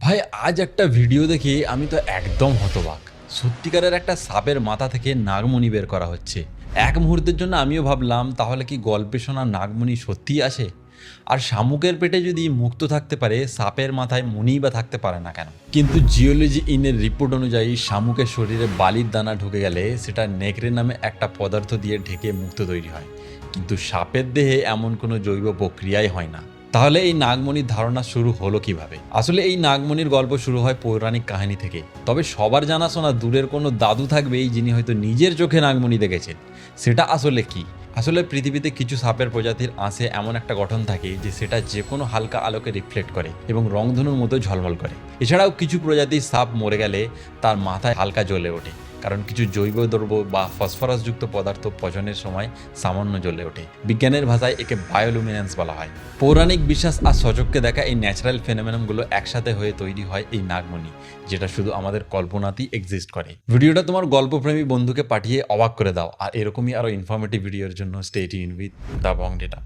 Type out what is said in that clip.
ভাই আজ একটা ভিডিও দেখে আমি তো একদম হতবাক। সত্যিকারের একটা সাপের মাথা থেকে নাগমণি বের করা হচ্ছে। এক মুহূর্তের জন্য আমিও ভাবলাম তাহলে কি গল্পে শোনা নাগমণি সত্যিই আসে? আর শামুকের পেটে যদি মুক্ত থাকতে পারে, সাপের মাথায় মণিই বা থাকতে পারে না কেন? কিন্তু জিওলজি ইনের রিপোর্ট অনুযায়ী শামুকের শরীরে বালির দানা ঢুকে গেলে সেটা নেকড়ে নামে একটা পদার্থ দিয়ে ঢেকে মুক্ত তৈরি হয়। কিন্তু সাপের দেহে এমন কোনো জৈব প্রক্রিয়াই হয় না। তাহলে এই নাগমণির ধারণা শুরু হলো কিভাবে? আসলে এই নাগমণির গল্প শুরু হয় পৌরাণিক কাহিনী থেকে। তবে সবার জানাশোনা দূরের কোনো দাদু থাকবেই যিনি হয়তো নিজের চোখে নাগমণি দেখেছেন। সেটা আসলে কি? আসলে পৃথিবীতে কিছু সাপের প্রজাতির আঁশে এমন একটা গঠন থাকে যে সেটা যে কোনো হালকা আলোকে রিফ্লেক্ট করে এবং রংধনুর মতো ঝলমল করে। এছাড়াও কিছু প্রজাতির সাপ মরে গেলে তার মাথায় হালকা জ্বলে ওঠে, কারণ কিছু জৈব দ্রব্য বা ফসফরাসযুক্ত পদার্থ পচনের সময় সামান্য জ্বলে ওঠে। বিজ্ঞানের ভাষায় একে বায়োলুমিনেন্স বলা হয়। পৌরাণিক বিশ্বাস আর সচক্ষে দেখা এই ন্যাচারাল ফেনোমেননগুলো একসাথে হয়ে তৈরি হয় এই নাগমণি, যেটা শুধু আমাদের কল্পনাতেই এক্সিস্ট করে। ভিডিওটা তোমার গল্পপ্রেমী বন্ধুকে পাঠিয়ে অবাক করে দাও। আর এরকমই আরও ইনফরমেটিভ ভিডিওর জন্য stay tuned with the Bong data.